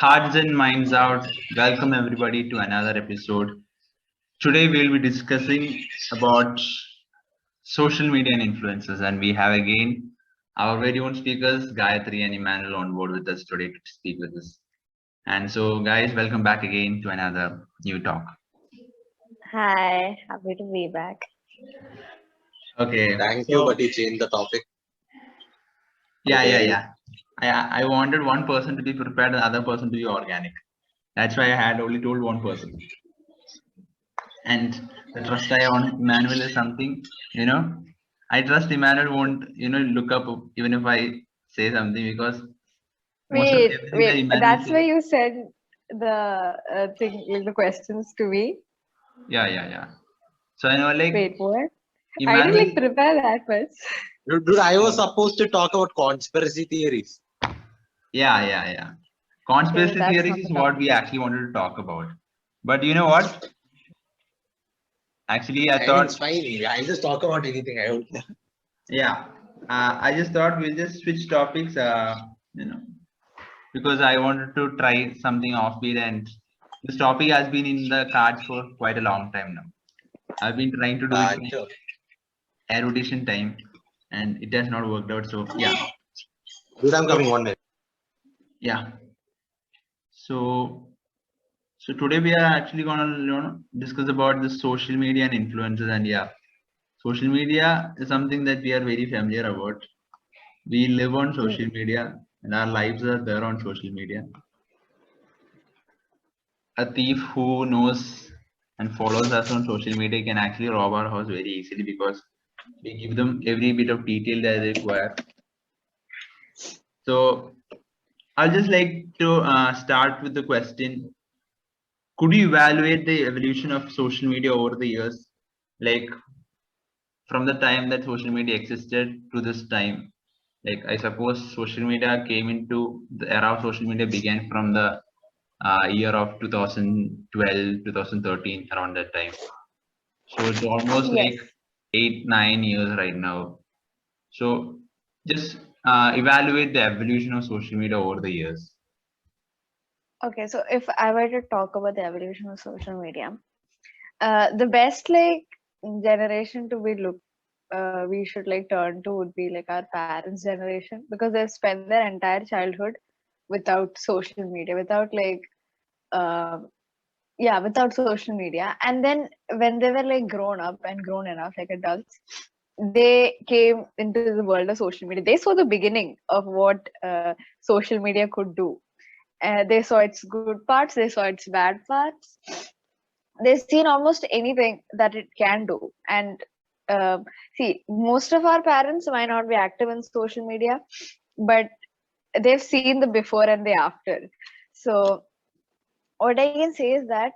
Hearts and minds out. Welcome everybody to another episode. Today we'll be discussing about social media and influencers, and we have again our very own speakers, Gayathri and Immanuel, on board with us today to speak with us. And so, guys, welcome back again to another new talk. Hi, happy to be back. Okay, Thank you, but you changed the topic. yeah. I wanted one person to be prepared and the other person to be organic. That's why I had only told one person. And the trust I on Emmanuel is something, I trust Emmanuel won't, look up even if I say something because most of everything that Emmanuel That's says. why you sent the thing, like the questions to me. Yeah. So I know, like, Wait, what? I didn't Emmanuel, prepare that much. Dude, I was supposed to talk about conspiracy theories. yeah. Conspiracy That's not theories the is what we topic. actually wanted to talk about. But you know what? Actually, I I mean, thought, it's fine. I'll just talk about anything. I don't care. yeah, I just thought we'll just switch topics, because I wanted to try something offbeat, and this topic has been in the cards for quite a long time now. I've been trying to do it from Sure. erudition time, and it has not worked out. So yeah, Dude, I'm coming 1 minute. yeah. So today we are actually gonna discuss about the social media and influencers, and yeah, social media is something that we are very familiar about. We live on social media, and our lives are there on social media. A thief who knows and follows us on social media can actually rob our house very easily because we give them every bit of detail that they require. So I'll just like to start with the question: could you evaluate the evolution of social media over the years, like from the time that social media existed to this time? Like, I suppose social media came into the era of social media began from the year of 2012, 2013, around that time. So it's almost Yes. like 8, 9 years right now. So just evaluate the evolution of social media over the years. Okay, so if I were to talk about the evolution of social media, the best generation to be we should turn to would be like our parents' generation because they've spent their entire childhood without social media, uh, without social media. And then when they were grown up and grown enough, like adults, they came into the world of social media. They saw the beginning of what social media could do. They saw its good parts, they saw its bad parts. They've seen almost anything that it can do. And see, most of our parents might not be active in social media, but they've seen the before and the after. So what I can say is that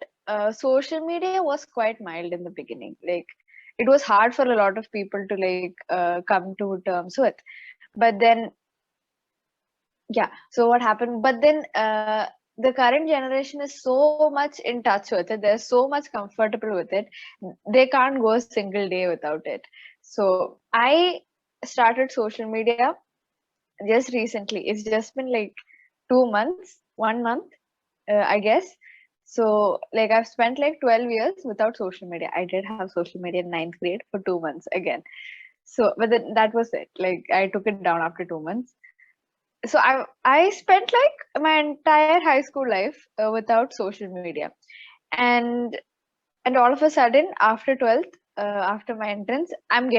social media was quite mild in the beginning. Like, it was hard for a lot of people to come to terms with. But then, yeah. So what happened? But then the current generation is so much in touch with it. They're so much comfortable with it. They can't go a single day without it. So I started social media just recently. It's just been like 2 months, 1 month, I guess. So I've spent like 12 years without social media. I did have social media in ninth grade for 2 months again. So, but then that was it. Like, I took it down after 2 months. So I spent like my entire high school life without social media, and all of a sudden after 12th, after my entrance, I'm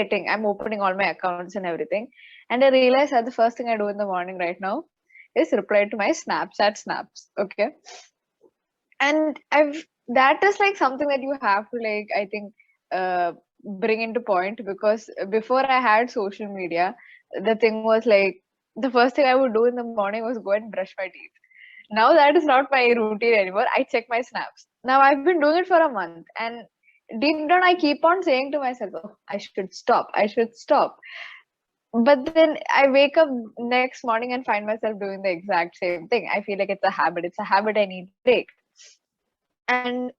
opening all my accounts and everything, and I realized that the first thing I do in the morning right now is reply to my Snapchat snaps. Okay, and that is like something that you have to I think bring into point, because before I had social media, the thing was like the first thing I would do in the morning was go and brush my teeth. Now that is not my routine anymore. I check my snaps. Now I've been doing it for a month, and deep down I keep on saying to myself, oh, I should stop, I should stop. But then I wake up next morning and find myself doing the exact same thing. I feel like it's a habit I need to break. And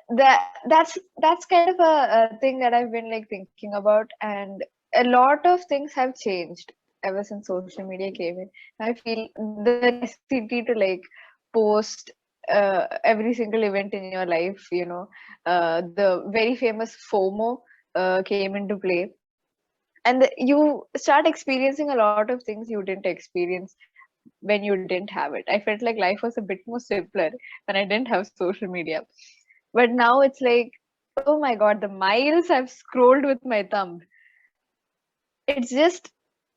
that's kind of a thing that I've been thinking about, and a lot of things have changed ever since social media came in. I feel the necessity to post every single event in your life. The very famous FOMO came into play, and you start experiencing a lot of things you didn't experience when you didn't have it. I felt like life was a bit more simpler when I didn't have social media. But now it's like, oh my god, the miles I've scrolled with my thumb. It's just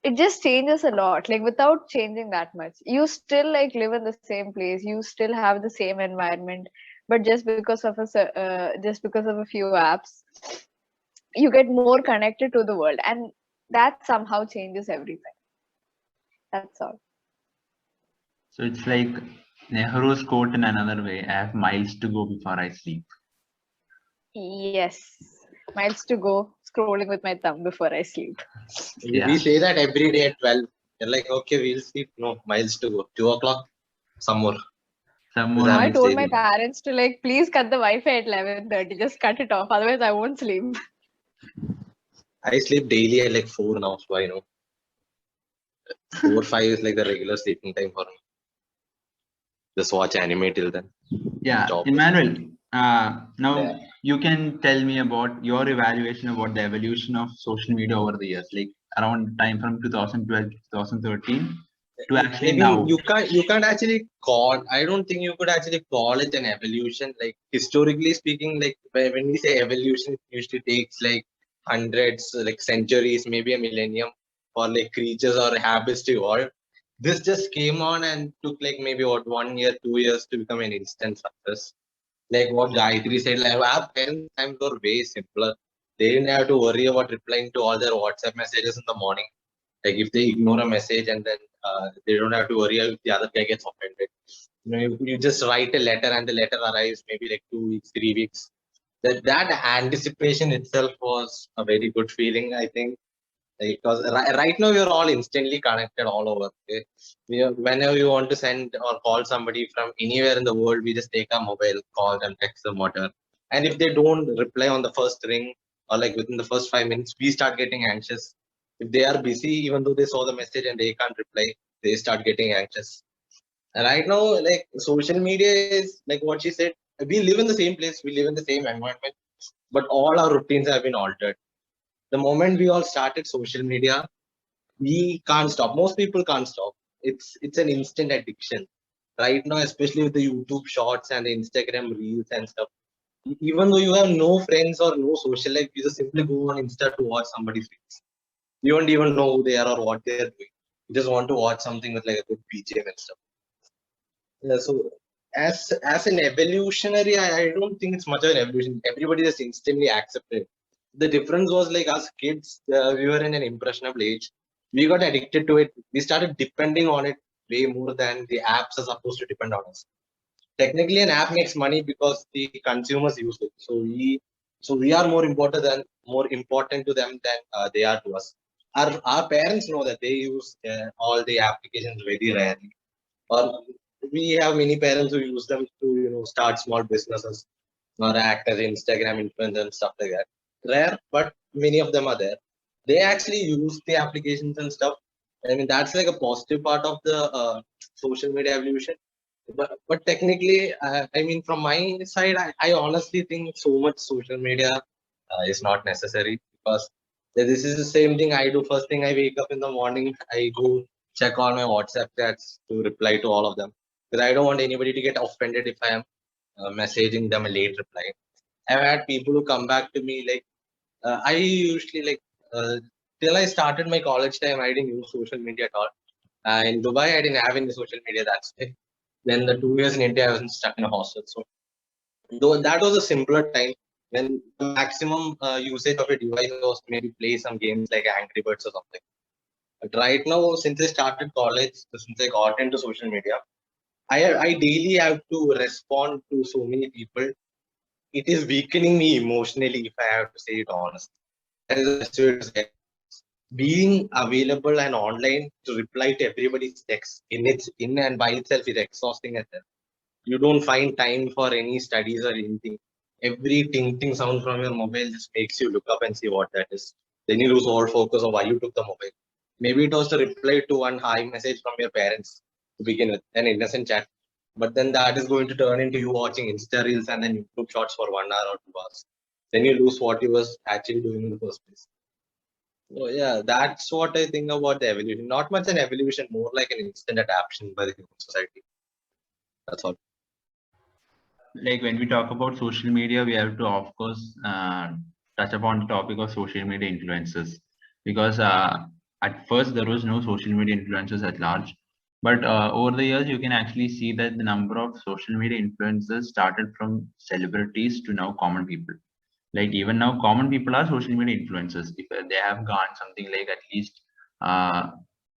it just changes a lot. Like without changing that much, you still like live in the same place. You still have the same environment, but just because of a few apps, you get more connected to the world, and that somehow changes everything. That's all. So it's like Nehru's quote in another way: "I have miles to go before I sleep." Yes, miles to go, scrolling with my thumb before I sleep. Yeah. We say that every day at 12. You're like, okay, we'll sleep. No, miles to go. 2 o'clock, some more. Someone Now I happens told my daily. parents to like, please cut the Wi-Fi at 11:30. Just cut it off, otherwise I won't sleep. I sleep daily at like 4 now, so I know. 4, 5 is like the regular sleeping time for me. Just watch anime till then. Yeah, Stop. Immanuel. Now Yeah. you can tell me about your evaluation about the evolution of social media over the years, like around time from 2012 to 2013 to actually I mean, now. you can't actually call. I don't think you could actually call it an evolution. Like historically speaking, like when we say evolution, it usually takes like hundreds, like centuries, maybe a millennium, for like creatures or habits to evolve. This just came on and took like maybe what 1 year, 2 years to become an instant success. Like what Gayathri said, like our parents times were way simpler. They didn't have to worry about replying to all their WhatsApp messages in the morning. Like if they ignore a message and then they don't have to worry if the other guy gets offended. You just write a letter and the letter arrives maybe like 2 weeks, 3 weeks. That anticipation itself was a very good feeling, I think. Because right now you're all instantly connected all over. Okay? Whenever you want to send or call somebody from anywhere in the world, we just take our mobile, call them, text them, whatever. And if they don't reply on the first ring or like within the first 5 minutes, we start getting anxious. If they are busy, even though they saw the message and they can't reply, they start getting anxious. And right now, like social media is like what she said. We live in the same place, we live in the same environment, but all our routines have been altered. The moment we all started social media, we can't stop. Most people can't stop. It's an instant addiction right now, especially with the YouTube shorts and the Instagram reels and stuff. Even though you have no friends or no social life, you just simply go on Insta to watch somebody's reels. You don't even know who they are or what they are doing. You just want to watch something with like a good BGM and stuff. Yeah, so as an evolutionary, I don't think it's much of an evolution. Everybody just instantly accepted. The difference was like us kids, we were in an impressionable age. We got addicted to it. We started depending on it way more than the apps are supposed to depend on us. Technically, an app makes money because the consumers use it. So we are more important to them than they are to us. Our parents know that they use all the applications very rarely, or we have many parents who use them to start small businesses or act as Instagram influencers and stuff like that. Rare, but many of them are there. They actually use the applications and stuff. I mean, that's like a positive part of the social media evolution. But technically, I mean, from my side, I honestly think so much social media is not necessary, because this is the same thing I do. First thing, I wake up in the morning, I go check all my WhatsApp chats to reply to all of them, because I don't want anybody to get offended if I am messaging them a late reply. I've had people who come back to me like, I usually like, till I started my college time, I didn't use social media at all. In Dubai, I didn't have any social media. That's it. Then the 2 years in India, I was stuck in a hostel. So though that was a simpler time when the maximum usage of a device was to maybe play some games like Angry Birds or something. But right now, since I started college, since I got into social media, I daily have to respond to so many people. It is weakening me emotionally, if I have to say it honestly. That is the best way to say it. Being available and online to reply to everybody's text in and by itself is exhausting as hell. You don't find time for any studies or anything. Every ting sound from your mobile just makes you look up and see what that is. Then you lose all focus on why you took the mobile. Maybe it was to reply to one hi message from your parents to begin with, an innocent chat. But then that is going to turn into you watching Insta Reels and then YouTube Shorts for 1 hour or 2 hours. Then you lose what you was actually doing in the first place. So yeah, that's what I think about the evolution. Not much an evolution, more like an instant adaptation by the human society. That's all. Like when we talk about social media, we have to of course touch upon the topic of social media influencers, because at first there was no social media influencers at large, but over the years you can actually see that the number of social media influencers started from celebrities to now common people. Like even now common people are social media influencers if they have gone something like at least uh,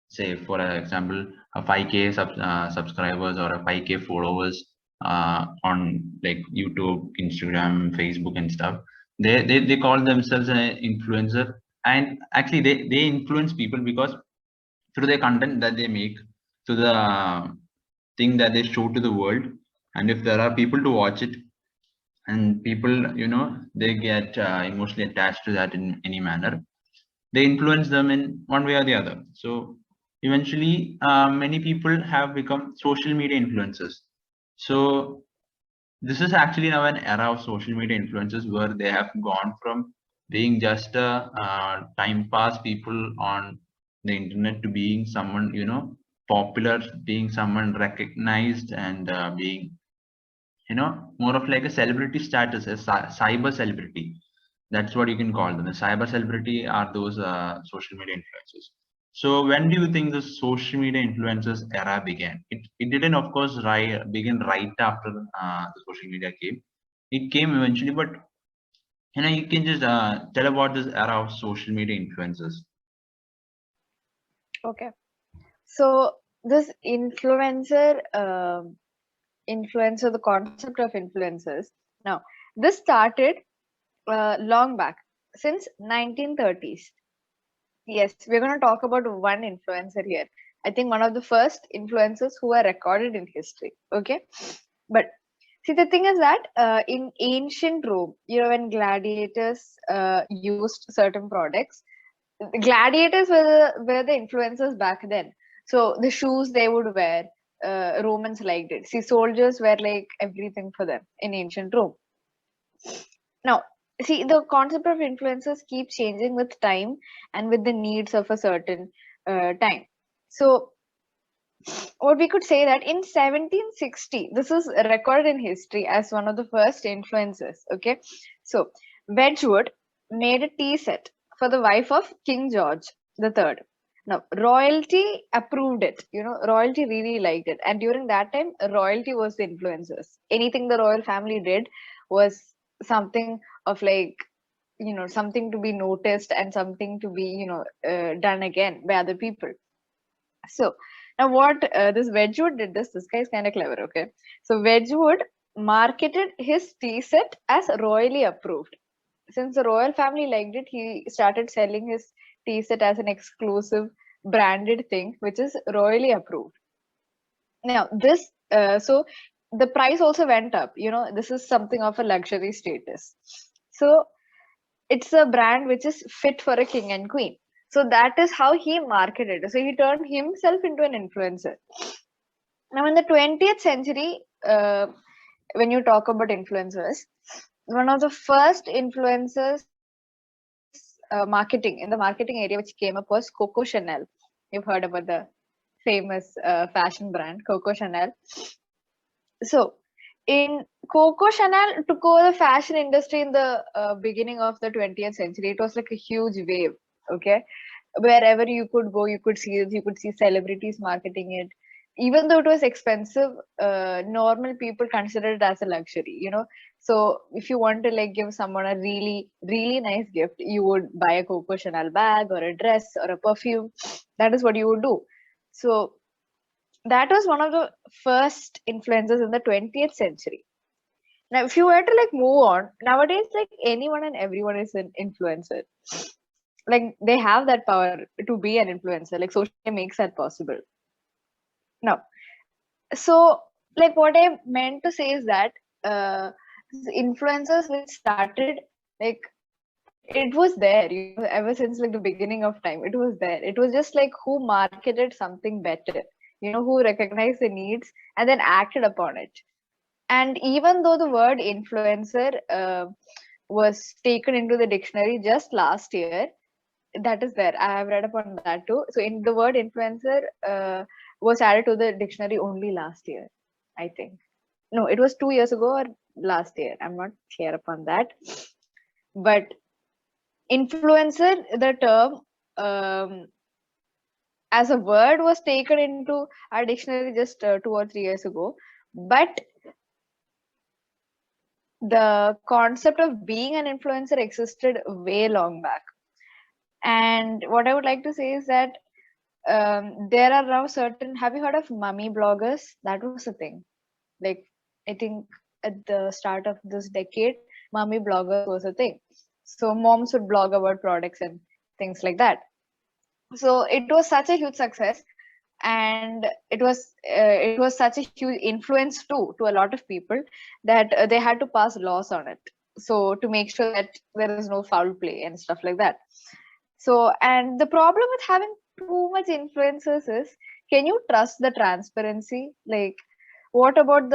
say for example a 5k subscribers or a 5k followers on like YouTube, Instagram, Facebook and stuff. They call themselves an influencer, and actually they influence people because through the content that they make, to the thing that they show to the world, and if there are people to watch it, and people they get emotionally attached to that in any manner, they influence them in one way or the other. So eventually many people have become social media influencers. So this is actually now an era of social media influencers where they have gone from being just a time pass people on the internet to being someone popular, being someone recognized, and being more of like a celebrity status, a cyber celebrity. That's what you can call them. The cyber celebrity are those social media influencers. So when do you think the social media influencers era began? It didn't of course begin right after the social media came. It came eventually, but you can just tell about this era of social media influencers. Okay. So this influencer, the concept of influencers. Now, this started long back, since 1930s. Yes, we're going to talk about one influencer here. I think one of the first influencers who are recorded in history. Okay, but see, the thing is that in ancient Rome, when gladiators used certain products, gladiators were the influencers back then. So the shoes they would wear, Romans liked it. See, soldiers were like everything for them in ancient Rome. Now, see, the concept of influencers keep changing with time and with the needs of a certain time. So what we could say that in 1760, this is recorded in history as one of the first influencers. Okay, so Wedgwood made a tea set for the wife of King George III. Now royalty approved it. Royalty really liked it, and during that time royalty was the influencers. Anything the royal family did was something of like something to be noticed and something to be done again by other people. So now what this Wedgwood did, this guy is kind of clever. Okay, so Wedgwood marketed his tea set as royally approved. Since the royal family liked it, he started selling his tea set as an exclusive branded thing, which is royally approved. Now this so the price also went up. This is something of a luxury status. So it's a brand which is fit for a king and queen. So that is how he marketed it. So he turned himself into an influencer. Now in the 20th century, when you talk about influencers, one of the first influencers marketing in the marketing area which came up was Coco Chanel. You've heard about the famous fashion brand Coco Chanel. So in Coco Chanel took over the fashion industry in the beginning of the 20th century. It was like a huge wave. Okay, wherever you could go, you could see it. You could see celebrities marketing it. Even though it was expensive, normal people consider it as a luxury. So if you want to like give someone a really really nice gift, you would buy a Coco Chanel bag or a dress or a perfume. That is what you would do. So that was one of the first influencers in the 20th century. Now if you were to like move on, nowadays like anyone and everyone is an influencer. Like they have that power to be an influencer. Like social media makes that possible. Now, so like what I meant to say is that influencers which started, like it was there ever since like the beginning of time. It was there. It was just like who marketed something better. who recognized the needs and then acted upon it. And even though the word influencer was taken into the dictionary just last year, that is there. I have read upon that too. So in the word influencer was added to the dictionary only last year, I think. No, it was 2 years ago or last year. I'm not clear upon that. But influencer, the term as a word was taken into our dictionary just 2 or 3 years ago. But the concept of being an influencer existed way long back. And what I would like to say is that there are now certain. Have you heard of mummy bloggers? That was a thing. Like, I think at the start of this decade, mummy bloggers was a thing. So moms would blog about products and things like that. So it was such a huge success, and it was such a huge influence too to a lot of people that they had to pass laws on it. So to make sure that there is no foul play and stuff like that. So, and the problem with having too much influencers is, can you trust the transparency? Like, what about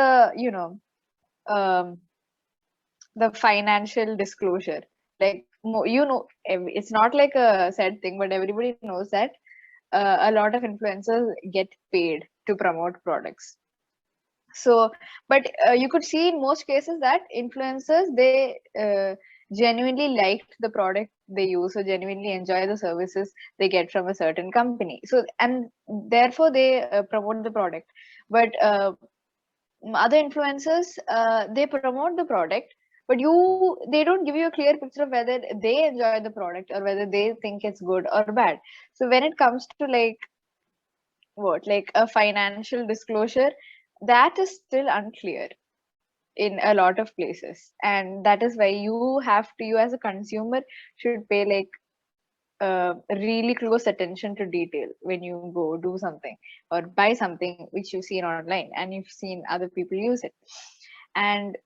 um, the financial disclosure? Like, it's not like a said thing, but everybody knows that a lot of influencers get paid to promote products. So, but you could see in most cases that influencers, they genuinely liked the product they use, or genuinely enjoy the services they get from a certain company. So, and therefore they promote the product. But other influencers, they promote the product, but they don't give you a clear picture of whether they enjoy the product or whether they think it's good or bad. So when it comes to like a financial disclosure, that is still unclear in a lot of places, and that is why you as a consumer should pay like really close attention to detail when you go do something or buy something which you've seen online and you've seen other people use it. And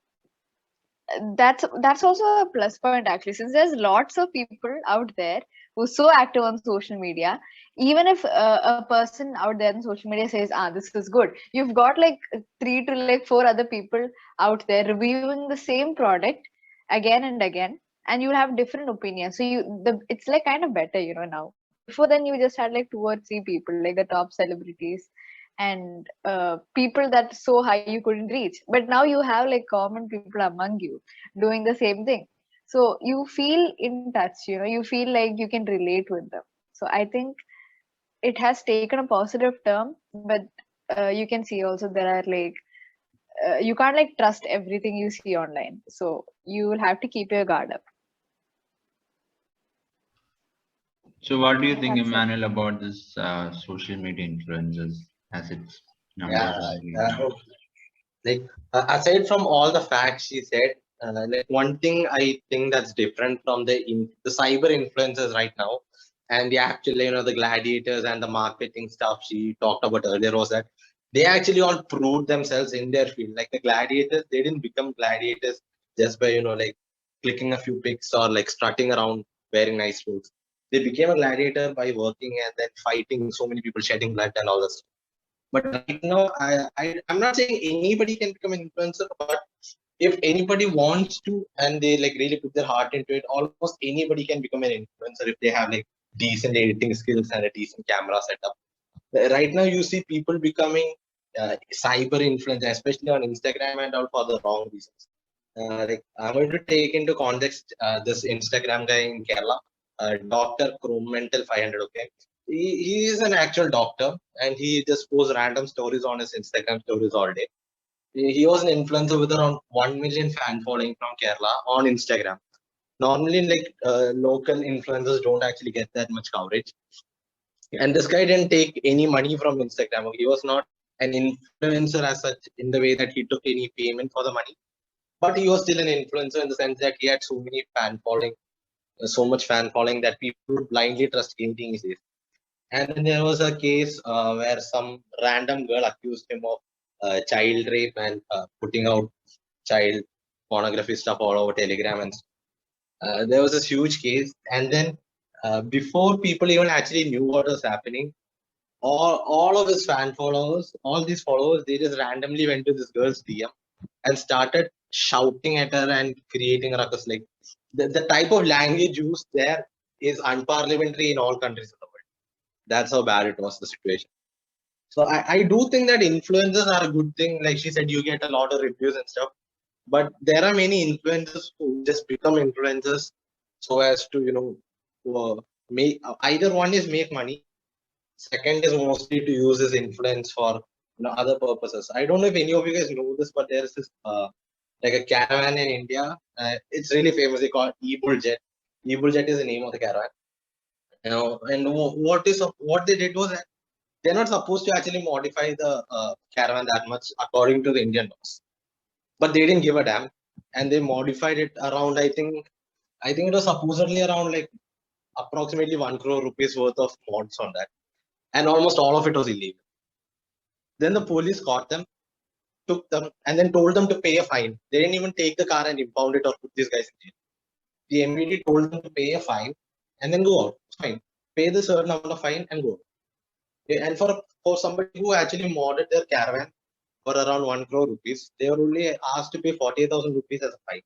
that's also a plus point, actually, since there's lots of people out there who's so active on social media. Even if a person out there on social media says, this is good, you've got like 3 to 4 other people out there reviewing the same product again and again, and you'll have different opinions. So it's like kind of better, now. Before then, you just had like 2 or 3 people, like the top celebrities and people that so high you couldn't reach. But now you have like common people among you doing the same thing. So you feel in touch, you feel like you can relate with them. So I think it has taken a positive term, but you can see also there are like, you can't like trust everything you see online. So you will have to keep your guard up. So what do you think, That's it. Immanuel, about this social media influencers as its numbers Yeah, are going down? like aside from all the facts she said, like one thing I think that's different from the cyber influencers right now, and the actual the gladiators and the marketing stuff she talked about earlier, was that they actually all proved themselves in their field. Like the gladiators, they didn't become gladiators just by like clicking a few pics or like strutting around wearing nice clothes. They became a gladiator by working and then fighting so many people, shedding blood and all this. But right now, I'm not saying anybody can become an influencer, but if anybody wants to and they like really put their heart into it, almost anybody can become an influencer if they have like decent editing skills and a decent camera setup. Right now, you see people becoming cyber influencers, especially on Instagram and all, for the wrong reasons. Like I'm going to take into context this Instagram guy in Kerala, Dr. Mental 500. Okay, he is an actual doctor, and he just posts random stories on his Instagram stories all day. He was an influencer with around 1 million fan following from Kerala on Instagram. Normally, like local influencers don't actually get that much coverage. And this guy didn't take any money from Instagram. He was not an influencer as such in the way that he took any payment for the money. But he was still an influencer in the sense that he had so many fan following, so much fan following that people would blindly trust anything he says. And then there was a case where some random girl accused him of child rape and putting out child pornography stuff all over Telegram. And there was this huge case. And then before people even actually knew what was happening, all of his fan followers, all these followers, they just randomly went to this girl's DM and started shouting at her and creating a ruckus. Like the type of language used there is unparliamentary in all countries of the world. That's how bad it was, the situation. So I do think that influencers are a good thing. Like she said, you get a lot of reviews and stuff. But there are many influencers who just become influencers so as to, make either one is make money. Second is mostly to use his influence for other purposes. I don't know if any of you guys know this, but there is this like a caravan in India. It's really famous. They call it e-bull jet. E-bull jet is the name of the caravan. And what they did was that they're not supposed to actually modify the caravan that much according to the Indian laws, but they didn't give a damn, and they modified it around. I think it was supposedly around like approximately 1 crore rupees worth of mods on that, and almost all of it was illegal. Then the police caught them, took them, and then told them to pay a fine. They didn't even take the car and impound it or put these guys in jail. The MVD told them to pay a fine and then go out. Fine, pay the certain amount of fine and go out. Okay, and for somebody who actually modded their caravan for around 1 crore rupees, they were only asked to pay 48,000 rupees as a fine.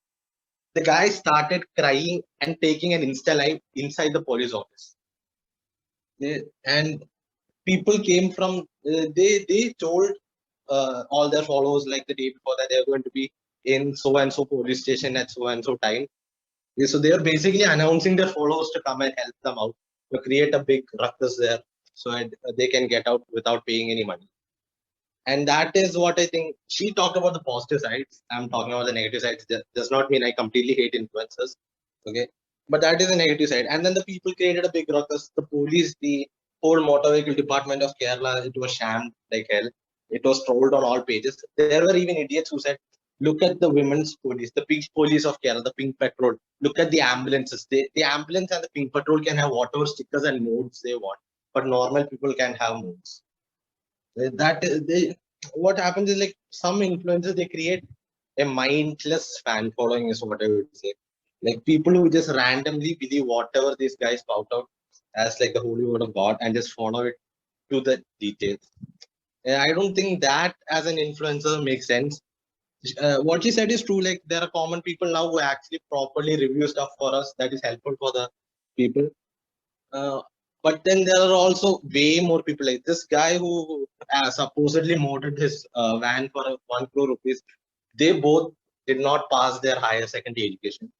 The guy started crying and taking an Insta live inside the police office. And people came from, they told all their followers like the day before that they're going to be in so and so police station at so and so time. So they are basically announcing their followers to come and help them out, to create a big ruckus there so they can get out without paying any money. And that is what I think. She talked about the positive sides. I'm talking about the negative sides. That does not mean I completely hate influencers. Okay. But that is the negative side. And then the people created a big ruckus. The police, the whole motor vehicle department of Kerala, it was shammed like hell. It was trolled on all pages. There were even idiots who said, look at the women's police, the pink police of Kerala, the pink patrol. Look at the ambulances. The ambulance and the pink patrol can have whatever stickers and modes they want. But normal people can have modes. What happens is like some influencers, they create a mindless fan following is what I would say. Like people who just randomly believe whatever these guys spout out as like the holy word of God and just follow it to the details. I don't think that as an influencer makes sense. What she said is true. Like there are common people now who actually properly review stuff for us that is helpful for the people. But then there are also way more people like this guy who supposedly modded his van for 1 crore rupees. They both did not pass their higher secondary education.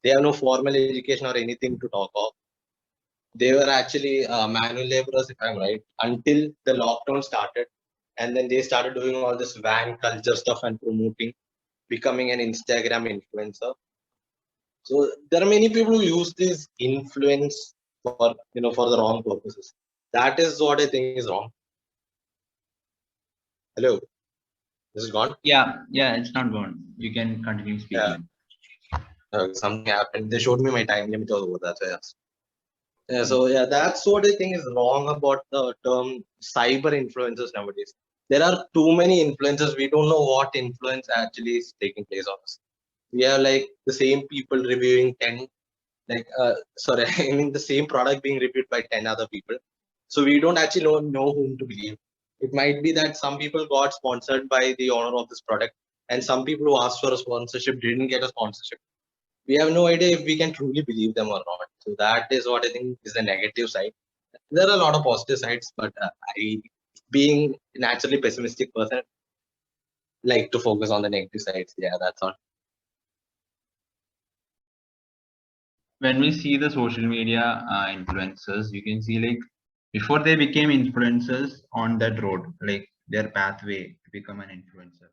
They have no formal education or anything to talk of. They were actually manual laborers, if I'm right, until the lockdown started. And then they started doing all this van culture stuff and promoting, becoming an Instagram influencer. So there are many people who use this influence for for the wrong purposes. That is what I think is wrong. Hello, this is gone. Yeah, it's not gone. You can continue speaking. Something happened. They showed me my time limit was over. That's why I asked. So that's what I think is wrong about the term cyber influencers nowadays. There are too many influencers. We don't know what influence actually is taking place on us. We have like the same people reviewing 10, sorry, I mean the same product being reviewed by 10 other people. So we don't actually know whom to believe. It might be that some people got sponsored by the owner of this product, and some people who asked for a sponsorship didn't get a sponsorship. We have no idea if we can truly believe them or not. So that is what I think is the negative side. There are a lot of positive sides, but I, being naturally pessimistic person, like to focus on the negative sides. Yeah, that's all. When we see the social media influencers, you can see like before they became influencers on that road, like their pathway to become an influencer.